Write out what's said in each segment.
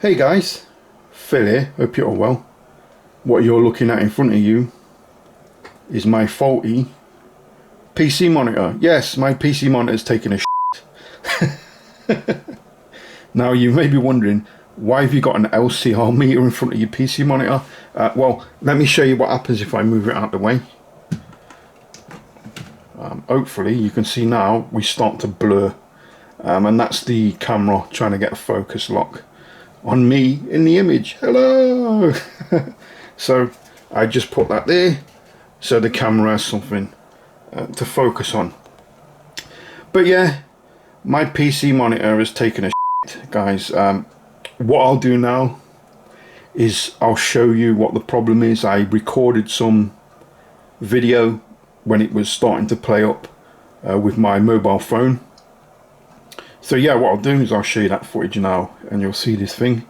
Hey guys, Phil here, hope you're all well. What you're looking at in front of you is my faulty PC monitor. Yes, my PC monitor is taking a shit. Now you may be wondering, why have you got an LCR meter in front of your PC monitor? Well, let me show you what happens if I move it out of the way. Hopefully you can see now we start to blur, and that's the camera trying to get a focus lock on me in the image. Hello. So I just put that there so the camera has something to focus on. But yeah, my PC monitor has taken a shit, guys. What I'll do now is I'll show you what the problem is. I recorded some video when it was starting to play up with my mobile phone. So yeah, what I'll do is I'll show you that footage now, and you'll see this thing,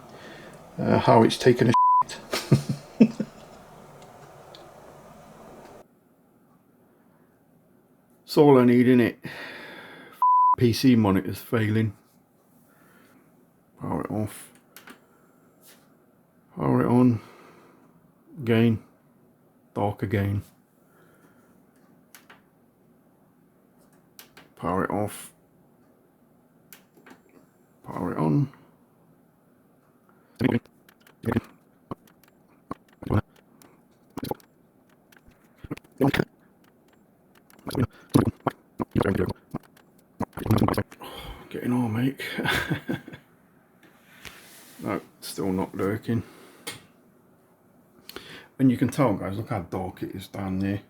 how it's taken a shit. It's all I need, innit? PC monitor's failing. Power it off. Power it on. Again. Dark again. Power it off. Power it on. Getting on, mate. No, still not working. And you can tell, guys, look how dark it is down there.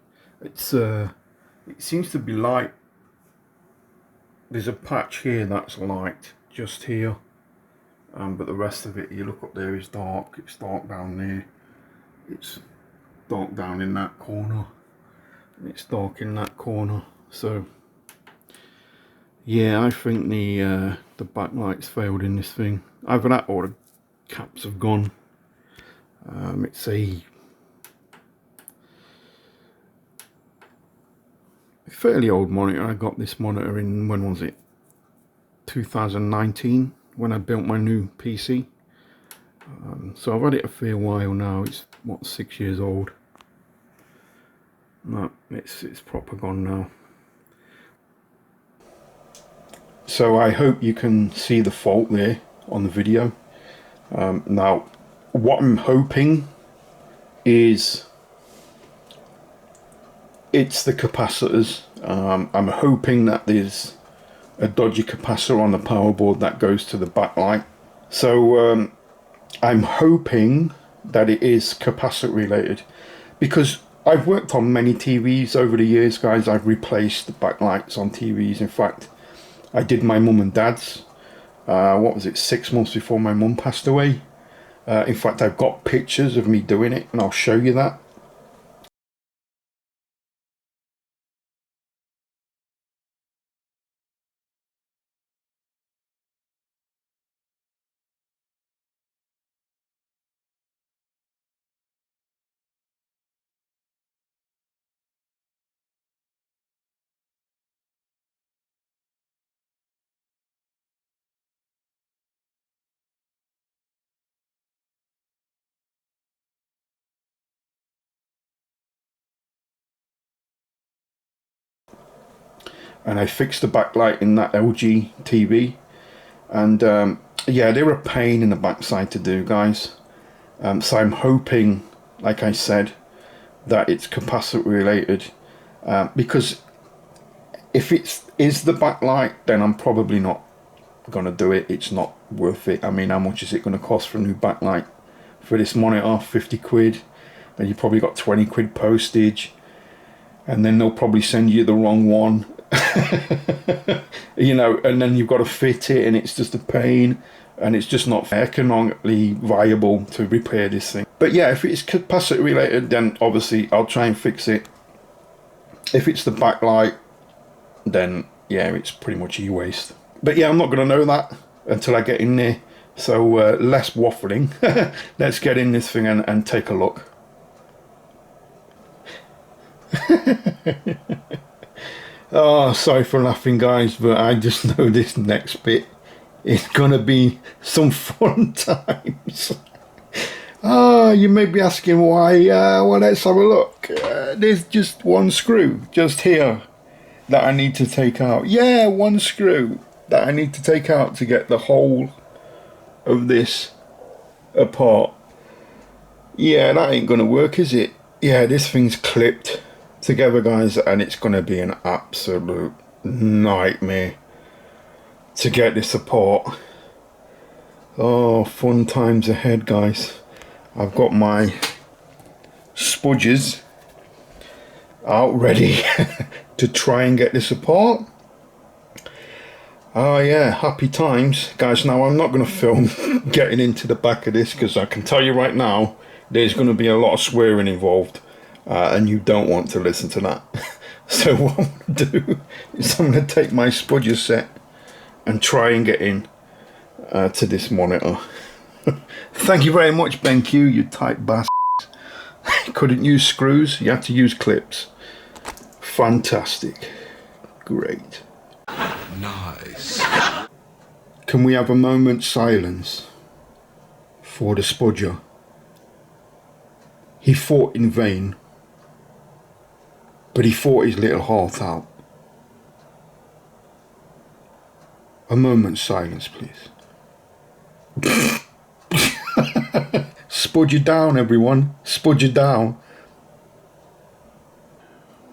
It's it seems to be light. There's a patch here that's light, just here, but the rest of it, you look up there, is dark. It's dark down there. It's dark down in that corner. And it's dark in that corner. So yeah, I think the backlight's failed in this thing. Either that or the caps have gone. It's a fairly old monitor. I got this monitor in, when was it? 2019, when I built my new PC. So I've had it a fair while now. It's what, 6 years old. No, it's proper gone now. So I hope you can see the fault there on the video. Now what I'm hoping is it's the capacitors. I'm hoping that there's a dodgy capacitor on the power board that goes to the backlight. So I'm hoping that it is capacitor related, because I've worked on many TVs over the years, guys. I've replaced the backlights on TVs. In fact, I did my mum and dad's, what was it, 6 months before my mum passed away. In fact, I've got pictures of me doing it, and I'll show you that. And I fixed the backlight in that LG TV, and yeah, they're a pain in the backside to do, guys. So I'm hoping, like I said, that it's capacitor related, because if it is the backlight, then I'm probably not gonna do it. It's not worth it. I mean, how much is it going to cost for a new backlight for this monitor? 50 quid. Then you probably got 20 quid postage, and then they'll probably send you the wrong one. You know, and then you've got to fit it, and it's just a pain, and it's just not economically viable to repair this thing. But yeah, if it's capacitor related, then obviously I'll try and fix it. If it's the backlight, then yeah, it's pretty much e-waste. But yeah, I'm not going to know that until I get in there. So less waffling. Let's get in this thing and take a look. Oh, sorry for laughing, guys, but I just know this next bit It's gonna be some fun times. Ah, you may be asking why. Well, let's have a look. There's just one screw just here that I need to take out. Yeah, one screw that I need to take out to get the whole of this apart. Yeah, that ain't gonna work, is it? Yeah, this thing's clipped together, guys, and it's gonna be an absolute nightmare to get this apart. Oh, fun times ahead, guys. I've got my spudges out ready to try and get this apart. Oh yeah, happy times, guys. Now I'm not going to film getting into the back of this, because I can tell you right now there's going to be a lot of swearing involved, and you don't want to listen to that. So what I'm going to do is I'm going to take my spudger set and try and get in to this monitor. Thank you very much, BenQ, you tight bastard. Couldn't use screws, you had to use clips. Fantastic. Great. Nice. Can we have a moment's silence for the spudger? He fought in vain, but he fought his little heart out. A moment's silence, please. Spudger down, everyone. Spudger down.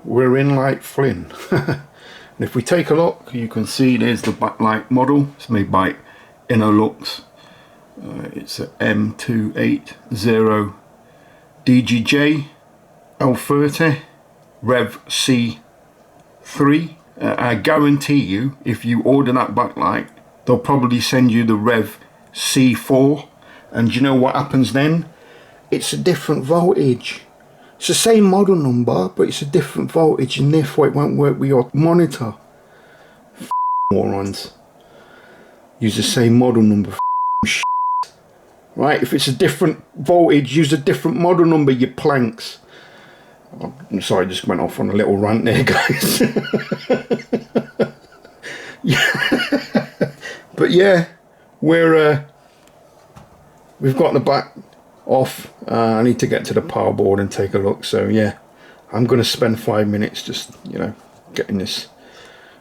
We're in like Flynn. And if we take a look, you can see there's the backlight model. It's made by Innolux. It's a M280 DGJ L30 Rev C3. I guarantee you, if you order that backlight, they'll probably send you the Rev C4. And you know what happens then? It's a different voltage. It's the same model number, but it's a different voltage, and therefore it won't work with your monitor. Morons. Use the same model number. Right? If it's a different voltage, use a different model number, you planks. I'm sorry, I just went off on a little rant there, guys. But yeah, we've got the back off. I need to get to the power board and take a look. So yeah, I'm going to spend 5 minutes just, you know, getting this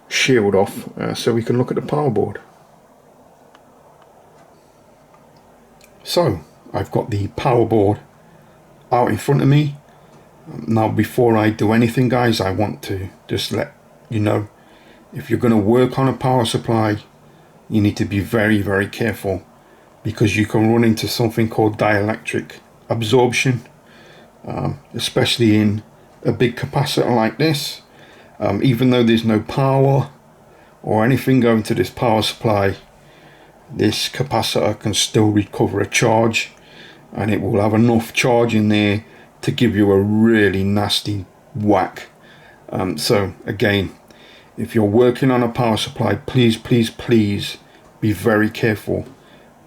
shield off so we can look at the power board. So I've got the power board out in front of me. Now before I do anything, guys, I want to just let you know, if you're going to work on a power supply, you need to be very, very careful, because you can run into something called dielectric absorption, especially in a big capacitor like this. Even though there's no power or anything going to this power supply, this capacitor can still recover a charge, and it will have enough charge in there to give you a really nasty whack. So again, if you're working on a power supply, please be very careful,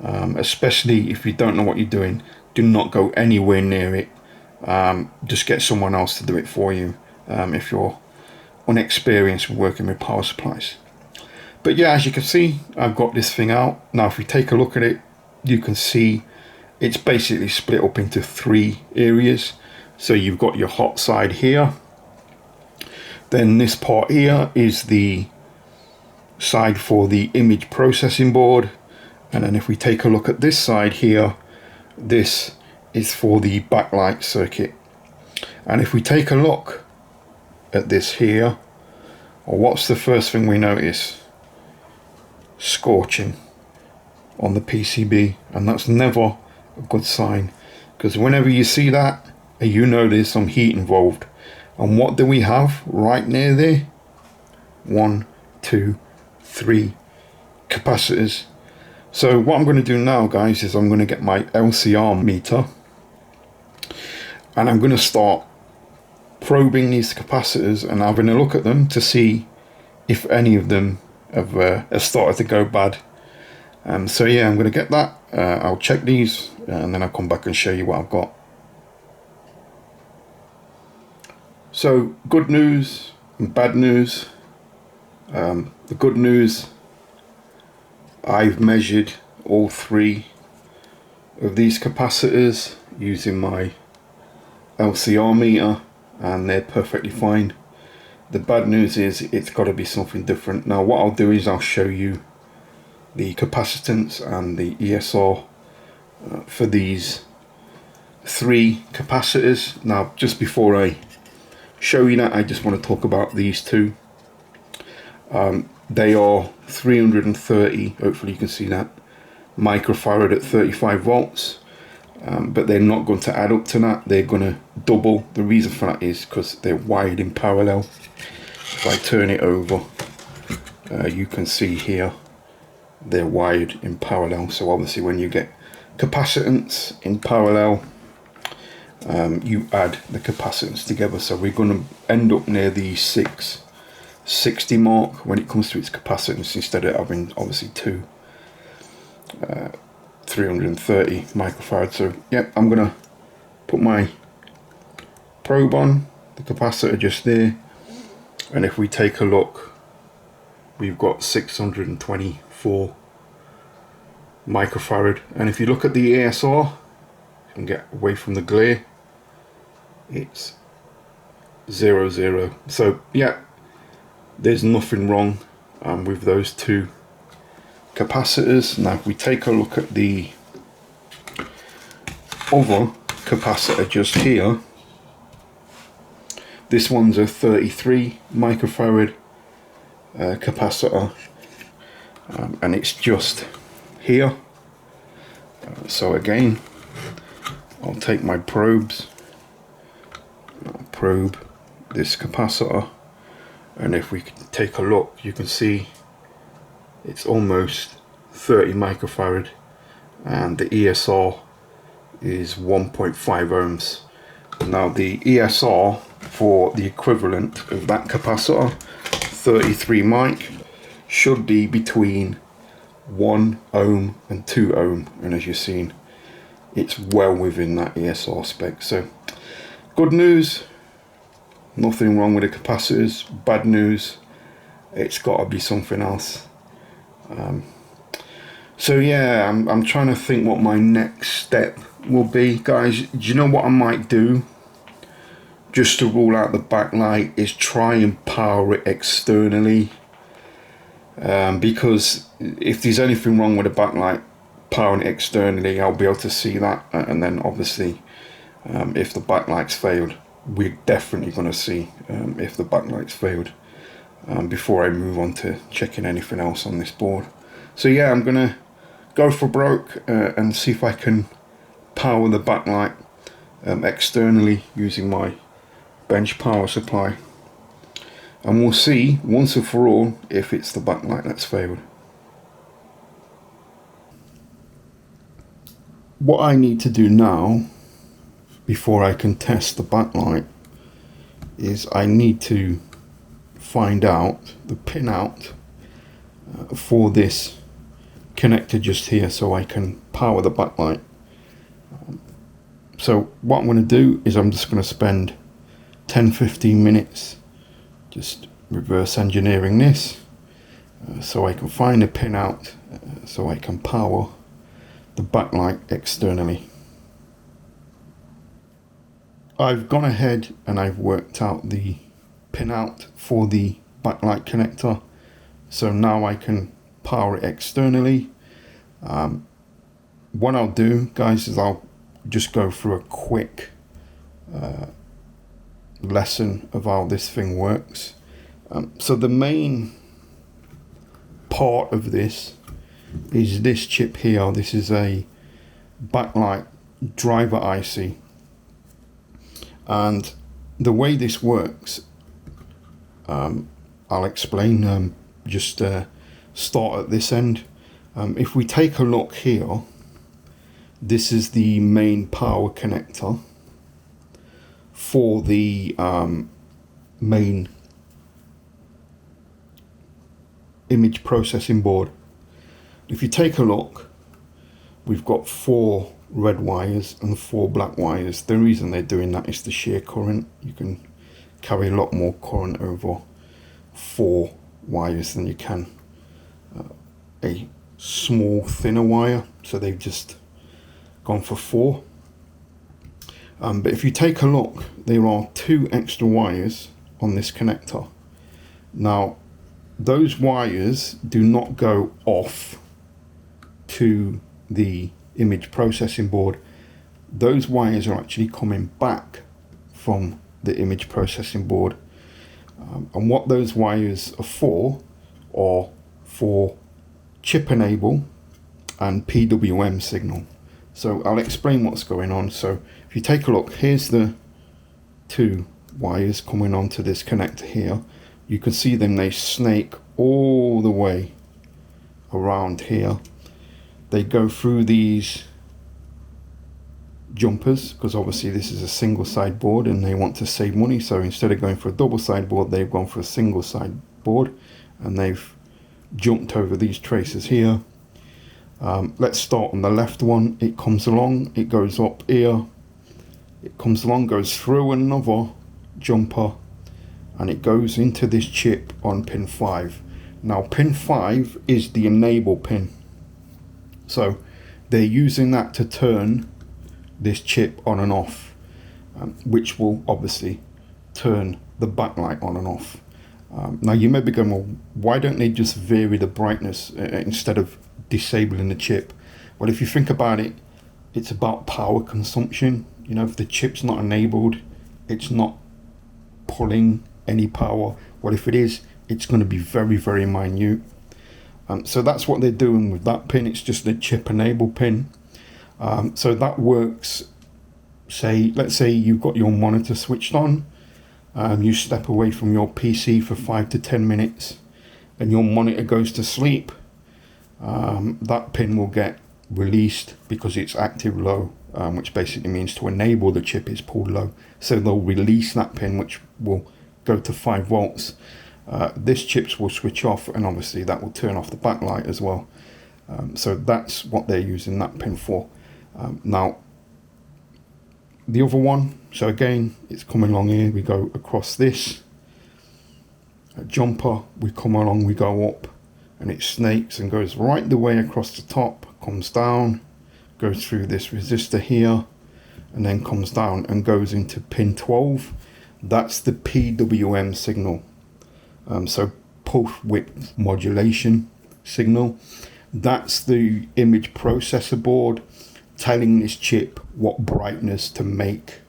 especially if you don't know what you're doing. Do not go anywhere near it. Just get someone else to do it for you if you're unexperienced working with power supplies. But yeah, as you can see, I've got this thing out. Now if you take a look at it, you can see it's basically split up into 3 areas. So you've got your hot side here, then this part here is the side for the image processing board, and then if we take a look at this side here, this is for the backlight circuit. And if we take a look at this here, or what's the first thing we notice? Scorching on the PCB, and that's never a good sign, because whenever you see that, you know there's some heat involved. And what do we have right near there? 1, 2, 3 capacitors. So what I'm going to do now, guys, is I'm going to get my LCR meter, and I'm going to start probing these capacitors and having a look at them to see if any of them have started to go bad. So yeah, I'm going to get that. I'll check these and then I'll come back and show you what I've got. So good news and bad news. The good news I've measured all 3 of these capacitors using my LCR meter, and they're perfectly fine. The bad news is it's got to be something different. Now what I'll do is I'll show you the capacitance and the ESR for these 3 capacitors. Now just before I show you that, I just want to talk about these 2. They are 330, hopefully you can see that, microfarad at 35 volts. But they're not going to add up to that, they're going to double. The reason for that is because they're wired in parallel. If I turn it over, you can see here they're wired in parallel. So obviously when you get capacitance in parallel, you add the capacitance together. So we're going to end up near the 660 mark when it comes to its capacitance, instead of having obviously 2 330 microfarad. So yeah, I'm gonna put my probe on the capacitor just there, and if we take a look, we've got 624 microfarad. And if you look at the ESR and get away from the glare, it's 00. So yeah, there's nothing wrong with those 2 capacitors. Now if we take a look at the other capacitor just here, this one's a 33 microfarad capacitor, and it's just here. So again, I'll take my probes, I'll probe this capacitor, and if we take a look, you can see it's almost 30 microfarad, and the ESR is 1.5 ohms. Now the ESR for the equivalent of that capacitor, 33 mic, should be between 1 ohm and 2 ohm, and as you've seen, it's well within that ESR spec. So good news, nothing wrong with the capacitors. Bad news, it's got to be something else. So yeah, I'm trying to think what my next step will be, guys. Do you know what I might do, just to rule out the backlight, is try and power it externally, because if there's anything wrong with the backlight, powering it externally, I'll be able to see that, and then obviously if the backlight's failed, we're definitely going to see if the backlight's failed before I move on to checking anything else on this board. So yeah, I'm gonna go for broke and see if I can power the backlight externally using my bench power supply, and we'll see once and for all if it's the backlight that's failed. What I need to do now, before I can test the backlight, is I need to find out the pinout for this connector just here, so I can power the backlight. So what I'm going to do is I'm just going to spend 10-15 minutes just reverse engineering this so I can find a pinout so I can power the backlight externally. I've gone ahead and I've worked out the pinout for the backlight connector, so now I can power it externally. What I'll do, guys, is I'll just go through a quick lesson of how this thing works. So the main part of this is this chip here. This is a backlight driver IC, and the way this works, I'll explain. Just start at this end. If we take a look here, this is the main power connector for the main image processing board. If you take a look, we've got 4 red wires and 4 black wires. The reason they're doing that is the shear current. You can carry a lot more current over 4 wires than you can a small thinner wire, so they've just gone for 4. But if you take a look, there are 2 extra wires on this connector. Now those wires do not go off to the image processing board. Those wires are actually coming back from the image processing board, and what those wires are for chip enable and PWM signal. So I'll explain what's going on. So if you take a look, here's the 2 wires coming onto this connector here. You can see them, they snake all the way around here. They go through these jumpers, because obviously this is a single side board and they want to save money, so instead of going for a double side board, they've gone for a single side board, and they've jumped over these traces here. Let's start on the left one. It comes along, it goes up here, it comes along, goes through another jumper, and it goes into this chip on pin 5. Now pin 5 is the enable pin, so they're using that to turn this chip on and off, which will obviously turn the backlight on and off. Now you may be going, well, why don't they just vary the brightness instead of disabling the chip? Well, if you think about it, it's about power consumption. You know, if the chip's not enabled, it's not pulling any power. Well, if it is, it's going to be very, very minute. So that's what they're doing with that pin. It's just the chip enable pin. So that works. Let's say you've got your monitor switched on, you step away from your PC for 5 to 10 minutes and your monitor goes to sleep. That pin will get released because it's active low, which basically means to enable the chip is pulled low. So they'll release that pin, which will go to 5 volts. This chips will switch off, and obviously that will turn off the backlight as well. So that's what they're using that pin for. Now the other one, so again, it's coming along here, we go across this jumper, we come along, we go up, and it snakes and goes right the way across the top, comes down, goes through this resistor here, and then comes down and goes into pin 12. That's the PWM signal, so pulse width modulation signal. That's the image processor board telling this chip what brightness to make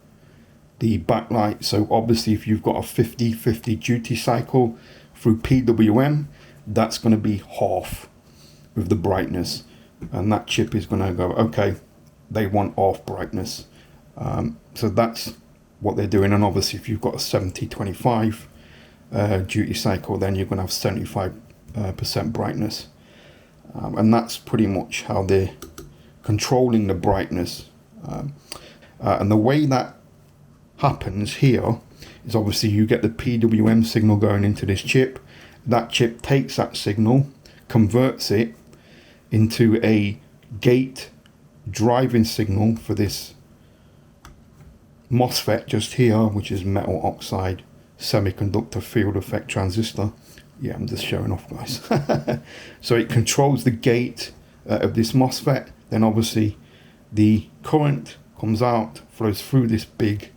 the backlight. So obviously if you've got a 50/50 duty cycle through PWM, that's going to be half of the brightness, and that chip is going to go, okay, they want half brightness. So that's what they're doing. And obviously if you've got a 70/25 duty cycle, then you're going to have 75% brightness. And that's pretty much how they're controlling the brightness. And the way that happens here is obviously you get the PWM signal going into this chip. That chip takes that signal, converts it into a gate driving signal for this MOSFET just here, which is metal oxide semiconductor field effect transistor. Yeah, I'm just showing off, guys. So it controls the gate of this MOSFET. Then obviously the current comes out, flows through this big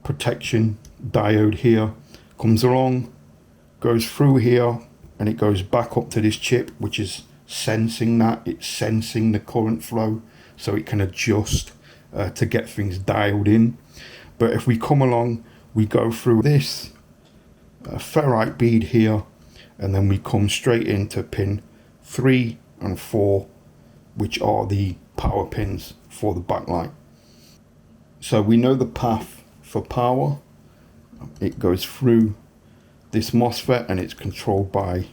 protection diode here, comes along, goes through here, and it goes back up to this chip, which is sensing that. It's sensing the current flow, so it can adjust to get things dialed in. But if we come along, we go through this ferrite bead here, and then we come straight into pin 3 and 4, which are the power pins for the backlight. So we know the path for power. It goes through this MOSFET and it's controlled by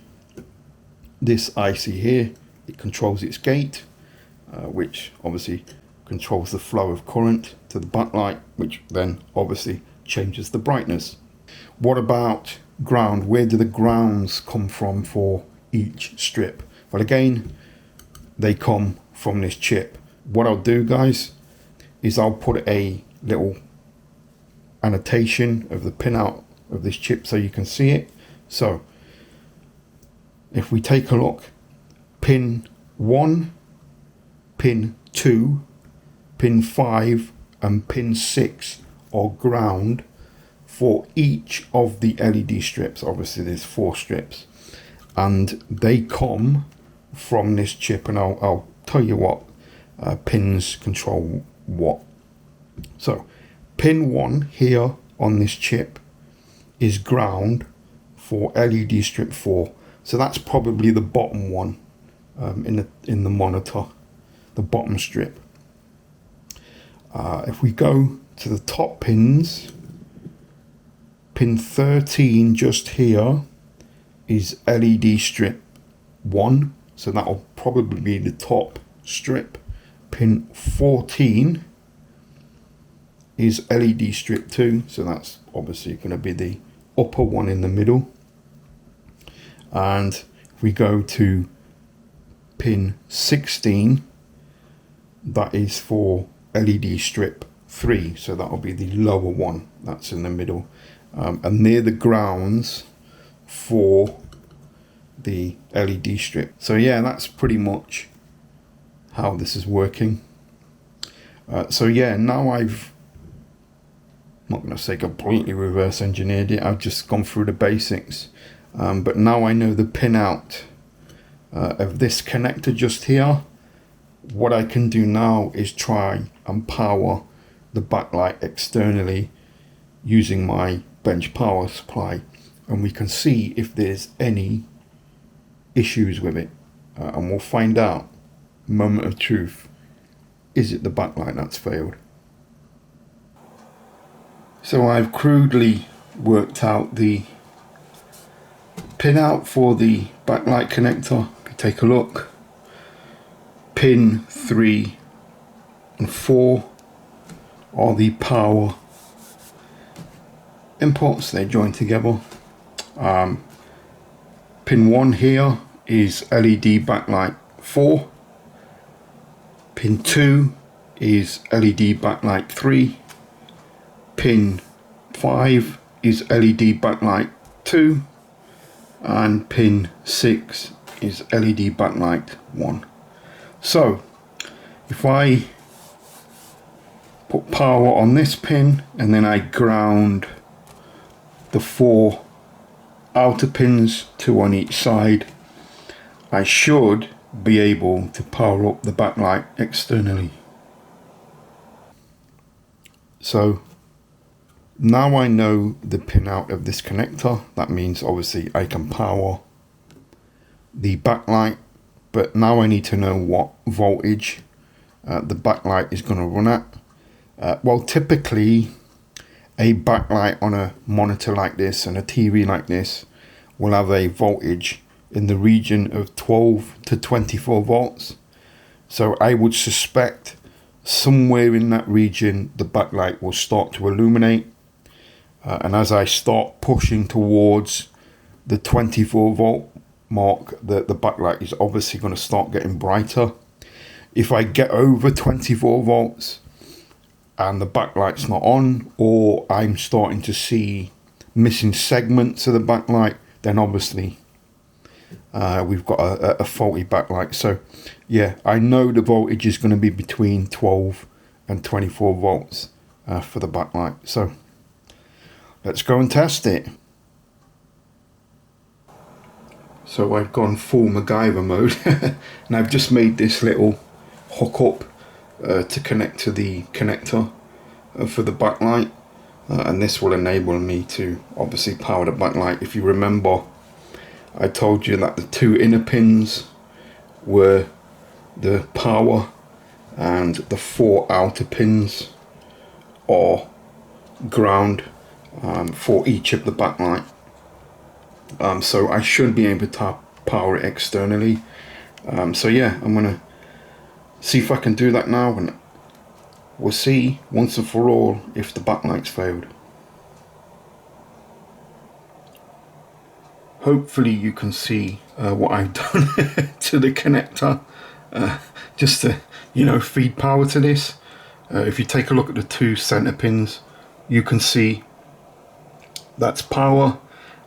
this IC here. It controls its gate, which obviously controls the flow of current to the backlight, which then obviously changes the brightness. What about ground? Where do the grounds come from for each strip? Well, again, they come from this chip. What I'll do, guys, is I'll put a little annotation of the pinout of this chip so you can see it. So if we take a look, pin 1, pin 2, pin 5 and pin 6 are ground for each of the LED strips. Obviously there's 4 strips, and they come from this chip, and I'll tell you what pins control what. So pin 1 here on this chip is ground for LED strip 4, so that's probably the bottom one in the monitor, the bottom strip. If we go to the top pins, pin 13 just here is LED strip 1, so that'll probably be the top strip. Pin 14 is LED strip 2, so that's obviously going to be the upper one in the middle. And if we go to pin 16, that is for LED strip 3, so that'll be the lower one that's in the middle, and they're the grounds for the LED strip. So yeah, that's pretty much how this is working. So yeah, now I'm not going to say completely reverse engineered it, I've just gone through the basics, but now I know the pinout of this connector just here. What I can do now is try and power the backlight externally using my bench power supply, and we can see if there's any issues with it, and we'll find out. Moment of truth, is it the backlight that's failed? So I've crudely worked out the pinout for the backlight connector. If you take a look, pin 3 and 4 are the power inputs, they join together. Pin 1 here is LED backlight 4, pin 2 is LED backlight 3, pin 5 is LED backlight 2, and pin 6 is LED backlight 1. So if I put power on this pin and then I ground the 4 outer pins, 2 on each side, I should be able to power up the backlight externally. So now I know the pinout of this connector. That means obviously I can power the backlight, but now I need to know what voltage the backlight is going to run at. Well, typically a backlight on a monitor like this and a TV like this will have a voltage in the region of 12 to 24 volts. So I would suspect somewhere in that region the backlight will start to illuminate, and as I start pushing towards the 24 volt mark, the backlight is obviously going to start getting brighter. If I get over 24 volts and the backlight's not on, or I'm starting to see missing segments of the backlight, then obviously we've got a faulty backlight. So yeah, I know the voltage is going to be between 12 and 24 volts for the backlight. So let's go and test it. So I've gone full MacGyver mode and I've just made this little hook up to connect to the connector for the backlight, and this will enable me to obviously power the backlight. If you remember, I told you that the 2 inner pins were the power and the 4 outer pins are ground for each of the backlight. So I should be able to power it externally. So yeah, I'm gonna see if I can do that now, and we'll see once and for all if the backlight's failed. Hopefully you can see what I've done to the connector, just to, you know, feed power to this. If you take a look at the 2 center pins, you can see that's power,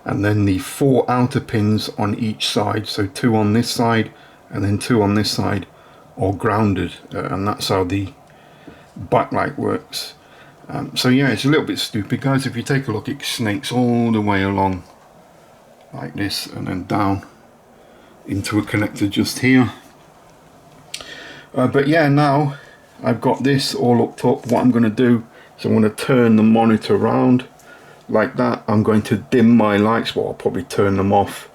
and then the 4 outer pins on each side, so 2 on this side and then 2 on this side are grounded, and that's how the backlight works. So yeah, it's a little bit stupid, guys. If you take a look, it snakes all the way along like this and then down into a connector just here. But yeah, now I've got this all hooked up. What I'm going to do is I'm going to turn the monitor around like that. I'm going to dim my lights, well, I'll probably turn them off.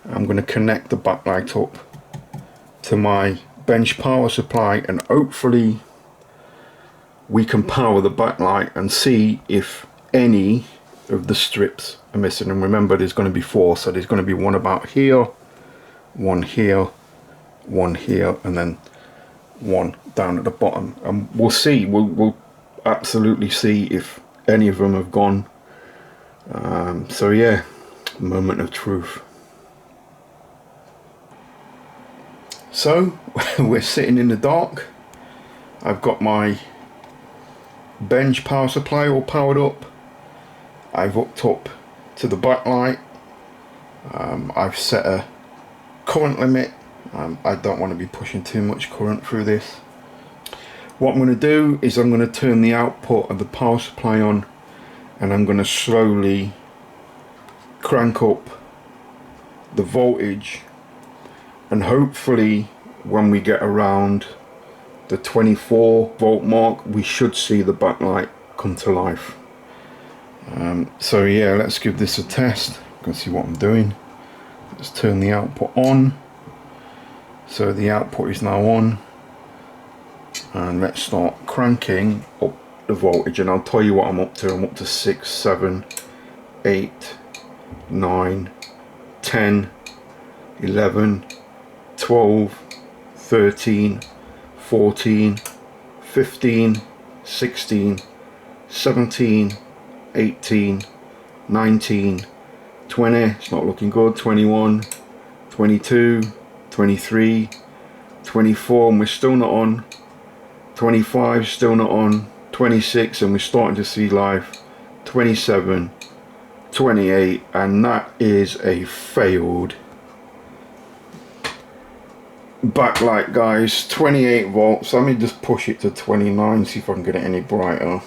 I'm going to connect the backlight up to my bench power supply, and hopefully we can power the backlight and see if any of the strips are missing. And remember, there's going to be 4, so there's going to be one about here, one here, one here, and then one down at the bottom. And we'll see, we'll absolutely see if any of them have gone. So yeah, moment of truth. So we're sitting in the dark. I've got my bench power supply all powered up. I've hooked up to the backlight. I've set a current limit. I don't want to be pushing too much current through this. What I'm going to do is I'm going to turn the output of the power supply on, and I'm going to slowly crank up the voltage, and hopefully when we get around the 24 volt mark we should see the backlight come to life. So yeah, let's give this a test. You can see what I'm doing. Let's turn the output on. So the output is now on, and let's start cranking up the voltage, and I'll tell you what I'm up to. I'm up to 6, 7, 8, 9, 10, 11, 12, 13, 14, 15, 16, 17, 18, 19, 20, it's not looking good, 21, 22, 23, 24, and we're still not on, 25, still not on, 26, and we're starting to see life, 27, 28, and that is a failed backlight, guys. 28 volts. Let me just push it to 29, see if I can get it any brighter.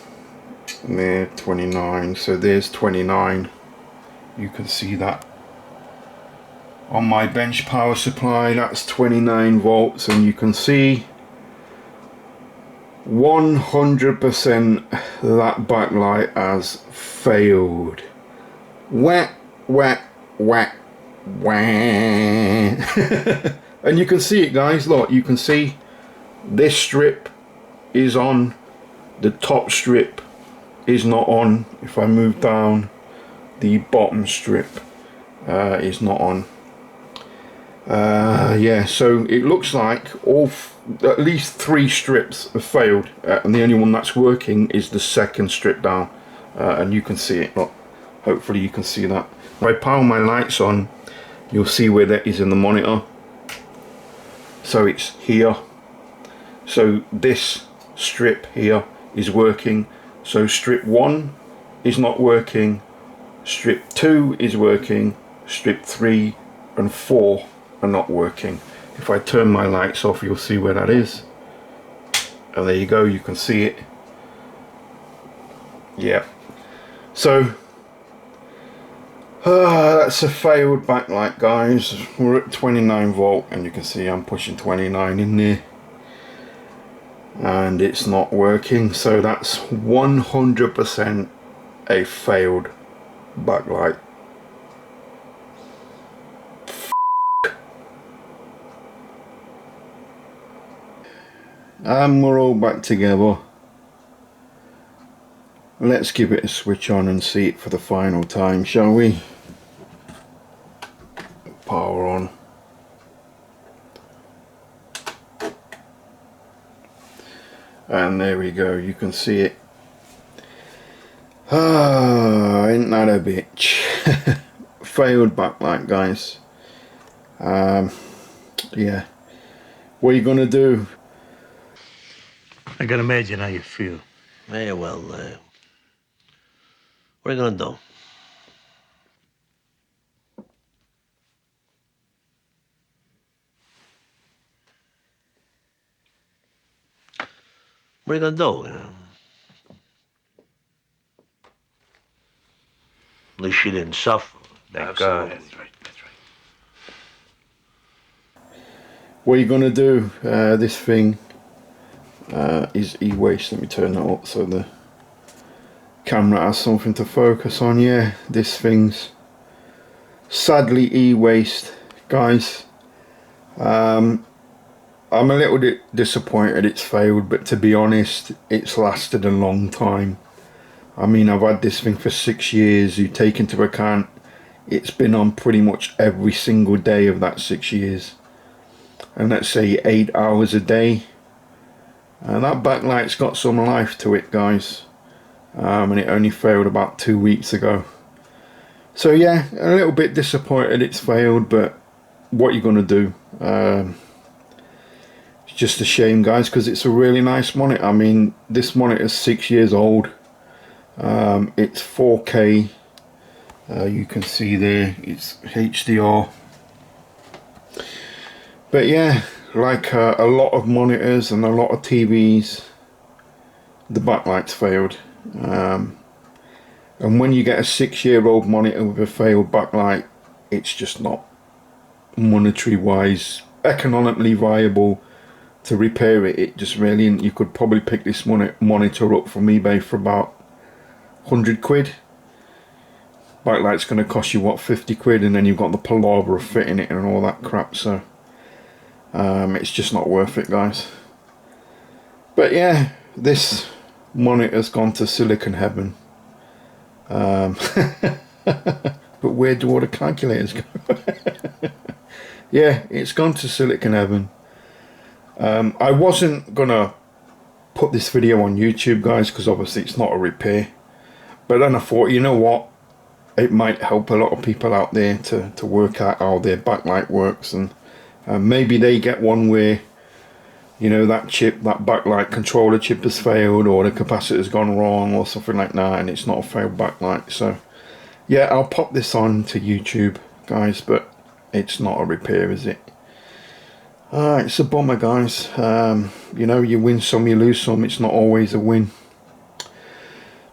And there, 29. So there's 29. You can see that on my bench power supply. That's 29 volts, and you can see 100% that backlight has failed. Whack, whack, whack, whack. And you can see it, guys. Look, you can see this strip is on, the top strip is not on. If I move down, the bottom strip is not on. Yeah, so it looks like at least 3 strips have failed, and the only one that's working is the second strip down, and you can see it. Look, hopefully you can see that. If I power my lights on, you'll see where that is in the monitor. So it's here. So this strip here is working. So strip 1 is not working, strip 2 is working, strip 3 and 4 are not working. If I turn my lights off, you'll see where that is. And there you go, you can see it. Yeah. So that's a failed backlight, guys. We're at 29 volt, and you can see I'm pushing 29 in there, and it's not working. So that's 100% a failed backlight. And we're all back together. Let's give it a switch on and see it for the final time, shall we? Power on. And there we go, you can see it. Ah, ain't that a bitch. Failed backlight, guys. Yeah. What are you gonna do? I can imagine how you feel. Yeah, well, what are you gonna do? What are you gonna do? You know? At least she didn't suffer. Thank God. That's right. That's right. What you're gonna do? This thing is e-waste. Let me turn that up so the camera has something to focus on. Yeah, this thing's sadly e-waste, guys. I'm a little bit disappointed it's failed, but to be honest, it's lasted a long time. I mean, I've had this thing for 6 years. You take into account it's been on pretty much every single day of that 6 years, and let's say 8 hours a day, and that backlight's got some life to it, guys. And it only failed about 2 weeks ago. So yeah, a little bit disappointed it's failed, but what you're gonna do? It's just a shame, guys, because it's a really nice monitor. I mean, this monitor is 6 years old. It's 4K. You can see there it's HDR. But yeah, like a lot of monitors and a lot of TVs, the backlight's failed. And when you get a 6-year-old monitor with a failed backlight, it's just not monetary wise economically viable to repair it. It just really, you could probably pick this monitor up from eBay for about 100 quid. Backlight's going to cost you what, 50 quid, and then you've got the palaver of fitting it and all that crap. So it's just not worth it, guys. But yeah, this monitor's gone to silicon heaven. But where do all the calculators go? Yeah, it's gone to silicon heaven. I wasn't gonna put this video on YouTube, guys, because obviously it's not a repair, but then I thought, you know what, it might help a lot of people out there to work out how their backlight works, and maybe they get one where, you know, that backlight controller chip has failed, or the capacitor's gone wrong or something like that, and it's not a failed backlight. So yeah, I'll pop this on to YouTube, guys, but it's not a repair, is it? It's a bummer, guys. You know, you win some, you lose some. It's not always a win.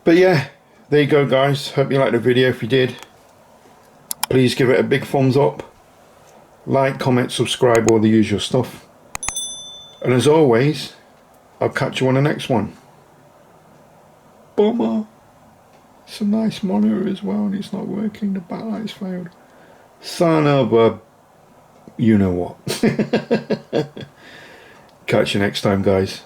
But yeah, there you go, guys. Hope you liked the video. If you did, please give it a big thumbs up. Like, comment, subscribe, all the usual stuff. And as always, I'll catch you on the next one. Bummer. It's a nice monitor as well, and it's not working. The backlight's failed. Son of a... you know what. Catch you next time, guys.